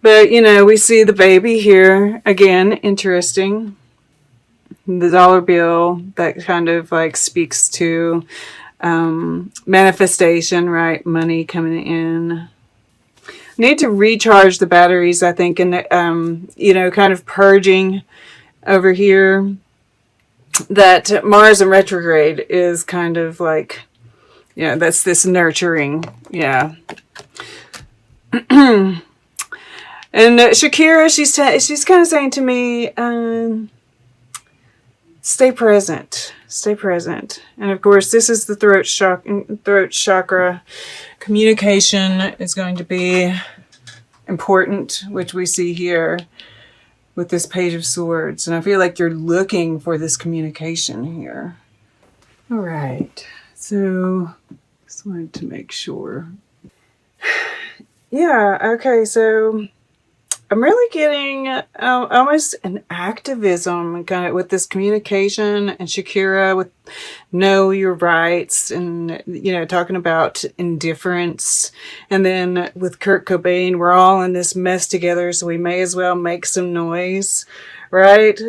But, you know, we see the baby here. Again, interesting. The dollar bill that kind of like speaks to manifestation, right? Money coming in. Need to recharge the batteries, I think, and, you know, kind of purging over here. That Mars in retrograde is kind of like, yeah, that's this nurturing. Yeah. And Shakira, she's kind of saying to me, stay present. Stay present. And of course, this is the throat chakra. Communication is going to be important, which we see here with this Page of Swords. And I feel like you're looking for this communication here. All right. So, just wanted to make sure. Yeah, okay, so I'm really getting almost an activism kind of with this communication, and Shakira with know your rights, and, you know, talking about indifference. And then with Kurt Cobain, we're all in this mess together, so we may as well make some noise, right?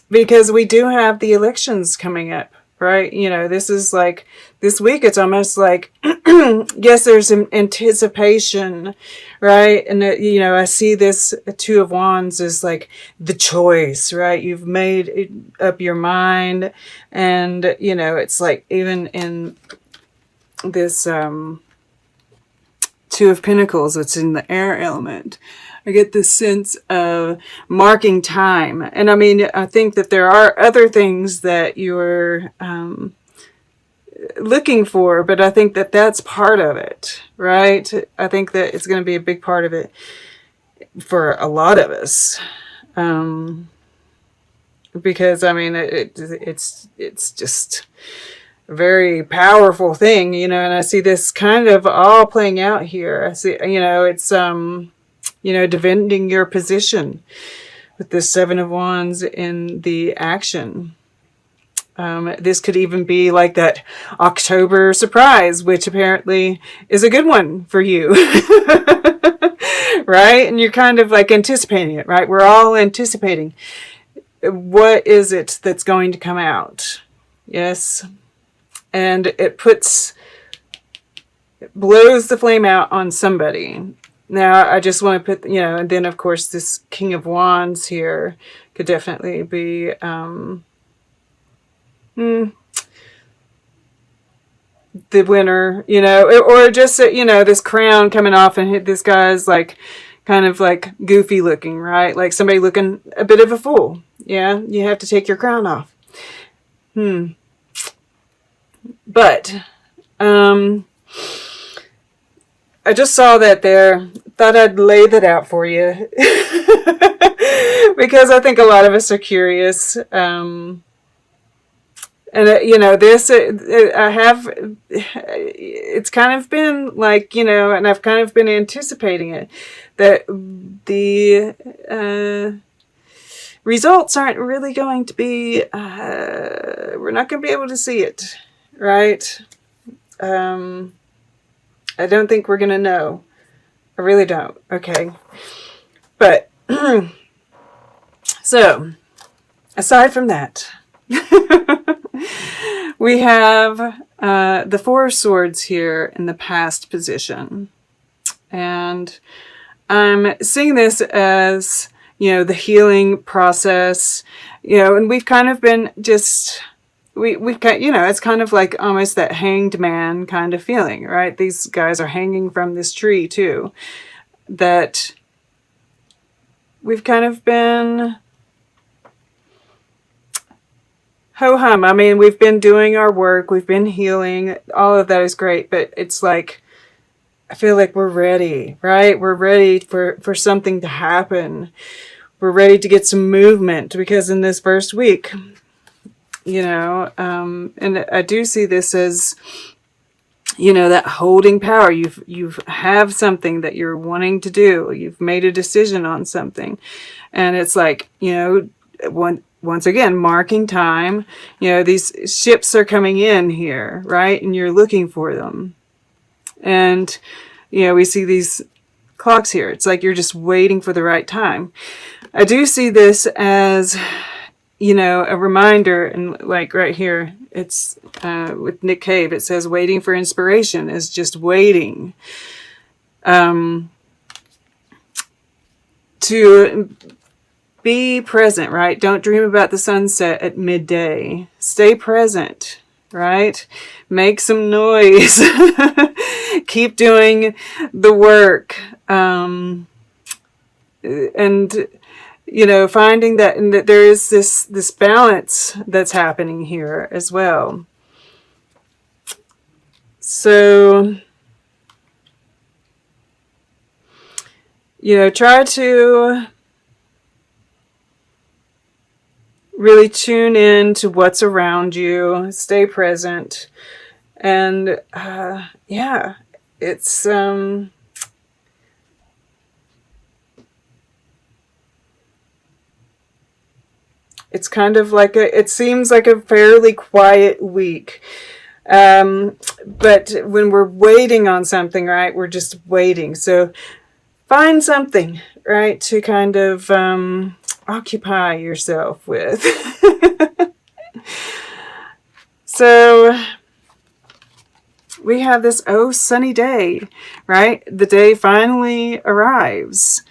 Because we do have the elections coming up. Right? You know, this is like, this week it's almost like, yes, there's an anticipation, right? And, you know, I see this Two of Wands as like the choice, right? You've made up your mind. And, you know, it's like even in this Two of Pentacles, it's in the air element. I get this sense of marking time. And I mean, I think that there are other things that you're looking for, but I think that that's part of it, right? I think that it's going to be a big part of it for a lot of us. Because, I mean, it's just a very powerful thing, you know, and I see this kind of all playing out here. I see, you know, it's, you know, defending your position with the Seven of Wands in the action. This could even be like that October surprise, which apparently is a good one for you. Right? And you're kind of like anticipating it, right? We're all anticipating. What is it that's going to come out? Yes. And it blows the flame out on somebody. Now, I just want to put, you know, and then, of course, this King of Wands here could definitely be, the winner, you know, or just, you know, this crown coming off and this guy's like, kind of like goofy looking, right? Like somebody looking a bit of a fool. Yeah, you have to take your crown off. But, I just saw that there. Thought I'd lay that out for you. Because I think a lot of us are curious. And, you know, this, it's kind of been like, you know, and I've kind of been anticipating it, that the results aren't really going to be, we're not going to be able to see it, right? I don't think we're going to know. I really don't. Okay. But, so, aside from that, we have the Four of Swords here in the past position. And I'm seeing this as, you know, the healing process, you know, and we've kind of been just... We've got, you know, it's kind of like almost that hanged man kind of feeling, right? These guys are hanging from this tree too. That we've kind of been ho-hum. I mean, we've been doing our work. We've been healing. All of that is great. But it's like, I feel like we're ready, right? We're ready for something to happen. We're ready to get some movement, because in this first week, you know, and I do see this as, you know, that holding power. You have something that you're wanting to do. You've made a decision on something. And it's like, you know, once again, marking time. You know, these ships are coming in here, right? And you're looking for them. And you know, we see these clocks here. It's like you're just waiting for the right time. I do see this as, you know, a reminder, and like right here, it's with Nick Cave, it says waiting for inspiration is just waiting to be present, right? Don't dream about the sunset at midday. Stay present, right? Make some noise. Keep doing the work. And, you know, finding that, and that there is this balance that's happening here as well. So, you know, try to really tune in to what's around you, stay present, and yeah, it's kind of like it seems like a fairly quiet week. But when we're waiting on something, right, we're just waiting. So find something, right, to kind of occupy yourself with. So we have this sunny day, right? The day finally arrives.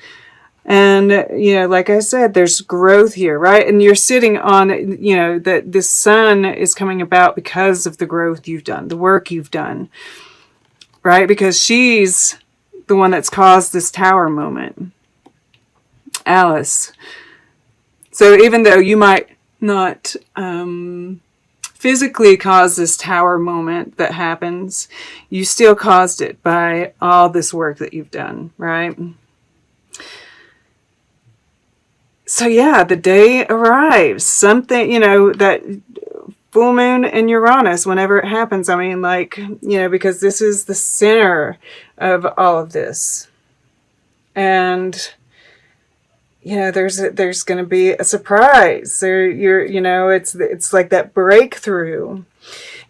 And, you know, like I said, there's growth here, right? And you're sitting on, you know, that the sun is coming about because of the growth you've done, the work you've done, right? Because she's the one that's caused this tower moment, Alice. So even though you might not physically cause this tower moment that happens, you still caused it by all this work that you've done, right? So yeah, the day arrives. Something, you know, that full moon in Uranus, whenever it happens, I mean, like, you know, because this is the center of all of this. And, you know, there's going to be a surprise. You know, it's like that breakthrough.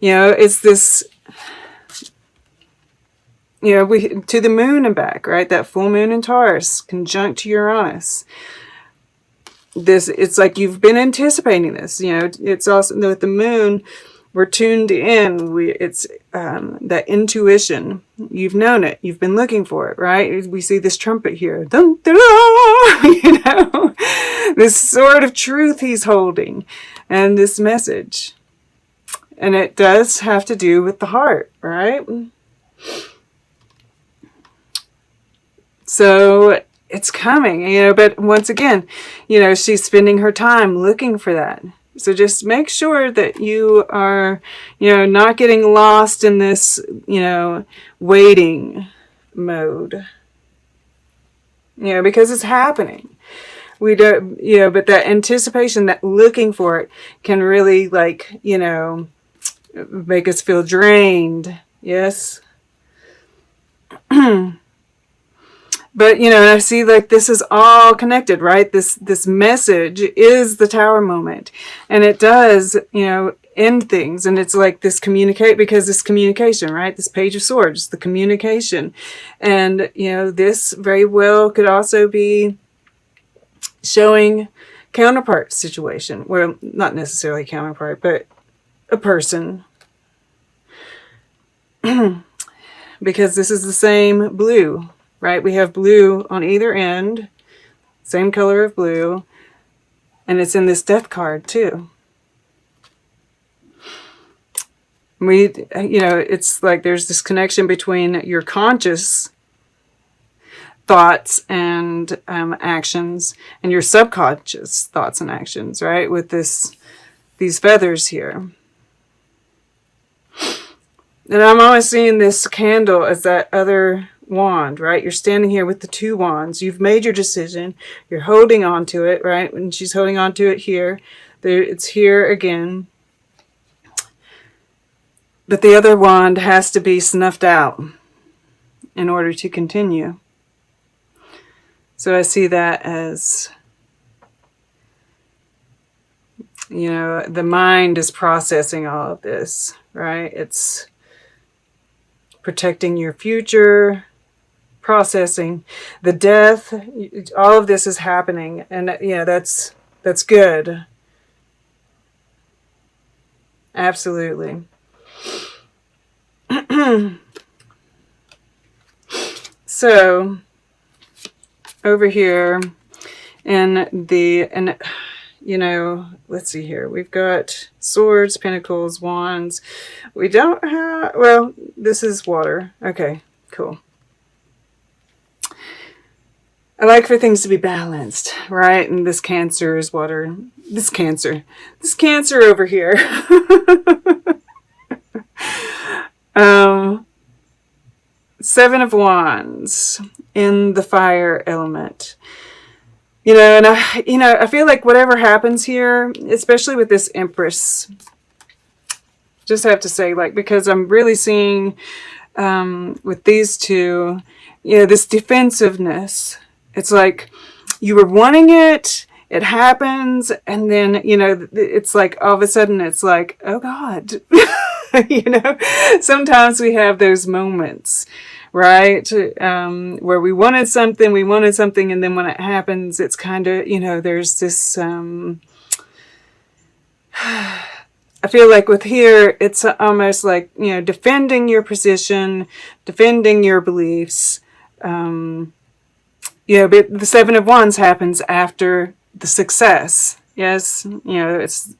You know, it's this, you know, to the moon and back, right? That full moon in Taurus, conjunct to Uranus. It's like you've been anticipating this, you know. It's also with the moon, we're tuned in. It's that intuition. You've known it. You've been looking for it, right? We see this trumpet here, dun, dun, dun, you know, this sword of truth he's holding, and this message, and it does have to do with the heart, right? So it's coming, you know, but once again, you know, she's spending her time looking for that. So just make sure that you are, you know, not getting lost in this, you know, waiting mode, you know, because it's happening. We don't, you know, but that anticipation, that looking for it can really, like, you know, make us feel drained. Yes. But, you know, I see like this is all connected, right? This message is the tower moment. And it does, you know, end things. And it's like this because this communication, right? This Page of Swords, the communication. And, you know, this very well could also be showing counterpart situation. Well, not necessarily counterpart, but a person. Because this is the same blue. Right, we have blue on either end, same color of blue, and it's in this death card too. You know, it's like there's this connection between your conscious thoughts and actions and your subconscious thoughts and actions, right? With these feathers here. And I'm always seeing this candle as that other wand, right? You're standing here with the two wands. You've made your decision. You're holding on to it, right? And she's holding on to it here. It's here again. But the other wand has to be snuffed out in order to continue. So I see that as, you know, the mind is processing all of this, right? It's protecting your future. processing the death. All of this is happening, and yeah, that's good. Absolutely. So over here and you know, let's see here. We've got swords, pentacles, wands. We don't have, well, this is water. Okay, cool. I like for things to be balanced, right? And this Cancer is water. This Cancer over here. Seven of Wands in the fire element. You know, and I feel like whatever happens here, especially with this Empress, just have to say, like, because I'm really seeing with these two, you know, this defensiveness. It's like you were wanting it, it happens, and then, you know, it's like all of a sudden it's like, oh God. You know, sometimes we have those moments, right? Where we wanted something, and then when it happens, it's kind of, you know, there's this, I feel like with here, it's almost like, you know, defending your position, defending your beliefs. You know, but the Seven of Wands happens after the success. Yes, you know, it's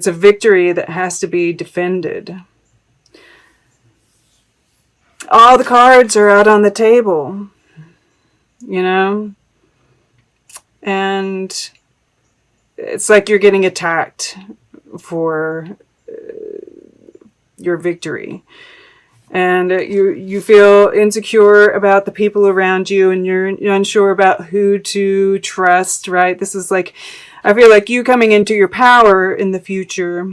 a victory that has to be defended. All the cards are out on the table, you know, and it's like you're getting attacked for your victory. And you feel insecure about the people around you, and you're unsure about who to trust, right? This is like, I feel like you coming into your power in the future,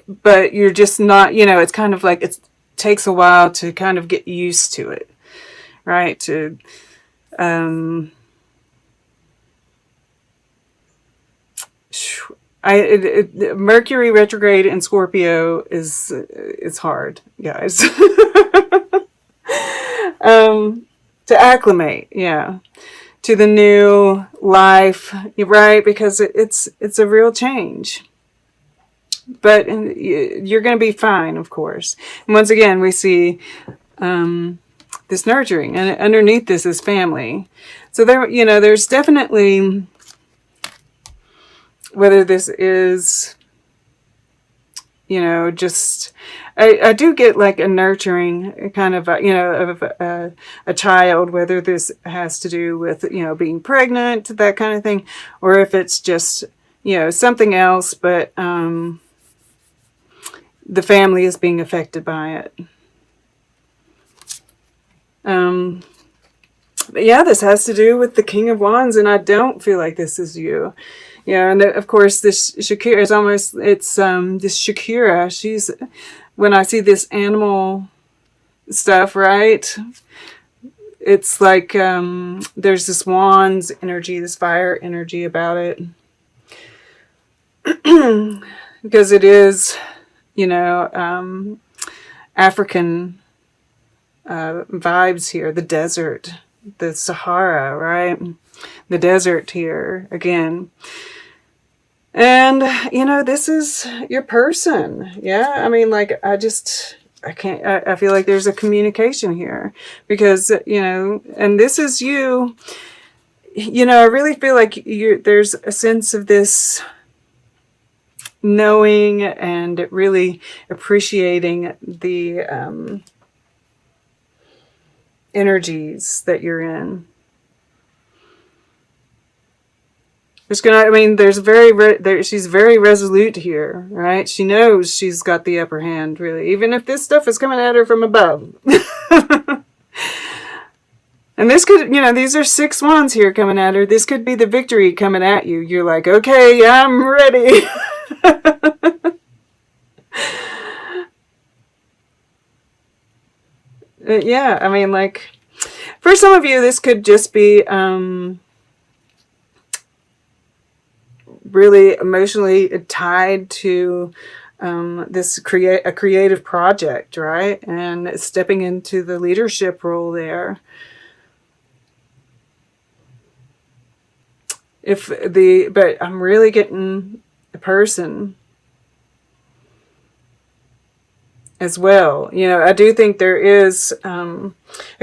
but you're just not, you know, it's kind of like it takes a while to kind of get used to it, right? To, Mercury retrograde in Scorpio is hard, guys. To acclimate, yeah, to the new life, right? Because it's a real change. But you're going to be fine, of course. And once again, we see this nurturing, and underneath this is family. So there, you know, there's definitely, whether this is, you know, just, I do get like a nurturing kind of, you know, of a child, whether this has to do with, you know, being pregnant, that kind of thing, or if it's just, you know, something else, but the family is being affected by it. But yeah, this has to do with the King of Wands, and I don't feel like this is you. Yeah, and of course this Shakira is almost, it's this Shakira, she's, when I see this animal stuff, right, it's like there's this wands energy, this fire energy about it. Because it is, you know, African vibes here, the desert, the Sahara, right? The desert here again. And, you know, this is your person. Yeah. I mean, like, I feel like there's a communication here because, you know, and this is you, you know, I really feel like there's a sense of this knowing and really appreciating the energies that you're in. She's very resolute here, right? She knows she's got the upper hand, really, even if this stuff is coming at her from above. And this could, you know, these are 6 wands here coming at her. This could be the victory coming at you. You're like, okay, I'm ready. Yeah, I mean, like, for some of you, this could just be really emotionally tied to this creative project, right? And stepping into the leadership role there. But I'm really getting a person as well. You know, I do think there is a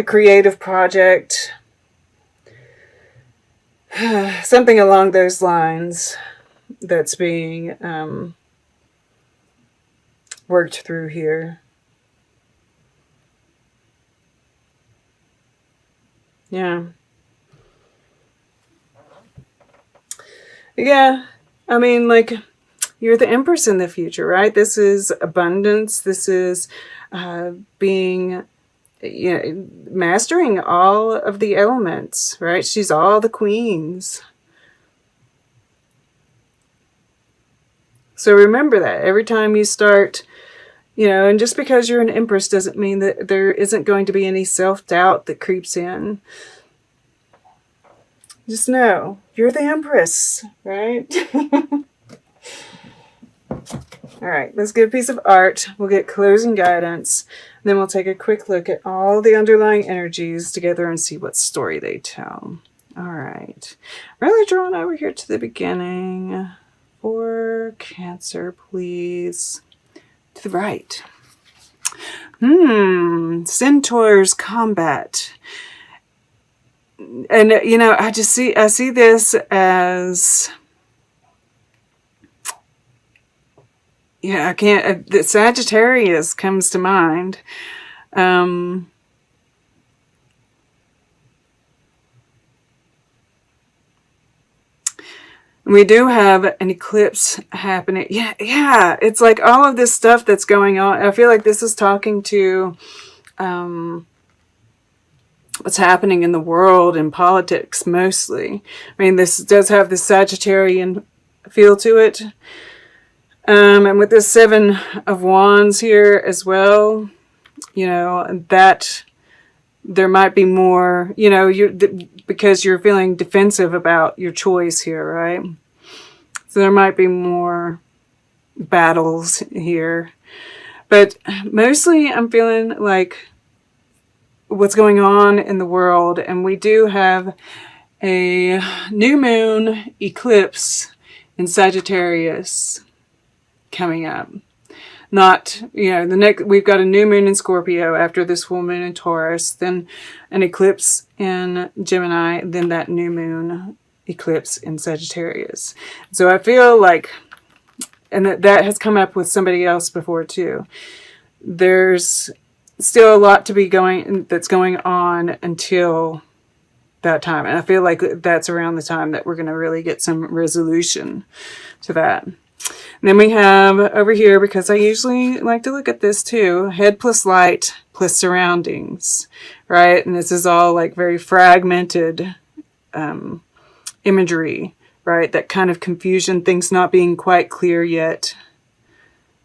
creative project, something along those lines that's being worked through here. Yeah. Yeah. I mean, like, you're the Empress in the future, right? This is abundance. This is being, you know, mastering all of the elements, right? She's all the queens. So remember that every time you start, you know, and just because you're an Empress doesn't mean that there isn't going to be any self-doubt that creeps in. Just know, you're the Empress, right? All right, let's get a piece of art. We'll get closing guidance. Then we'll take a quick look at all the underlying energies together and see what story they tell. All right. Really drawn over here to the beginning. For Cancer, please. To the right. Centaur's combat. And, you know, I see this as, yeah, I can't, the Sagittarius comes to mind. We do have an eclipse happening. Yeah, it's like all of this stuff that's going on. I feel like this is talking to what's happening in the world and politics mostly. I mean, this does have the Sagittarian feel to it. And with this 7 of Wands here as well, you know, that there might be more, you know, because you're feeling defensive about your choice here, right? So there might be more battles here. But mostly I'm feeling like what's going on in the world, and we do have a new moon eclipse in Sagittarius coming up. Not, you know, we've got a new moon in Scorpio after this full moon in Taurus, then an eclipse in Gemini, then that new moon eclipse in Sagittarius. So I feel like, and that has come up with somebody else before too, there's still a lot to be that's going on until that time. And I feel like that's around the time that we're going to really get some resolution to that. And then we have over here, because I usually like to look at this too, head plus light plus surroundings, right? And this is all like very fragmented imagery, right? That kind of confusion, things not being quite clear yet.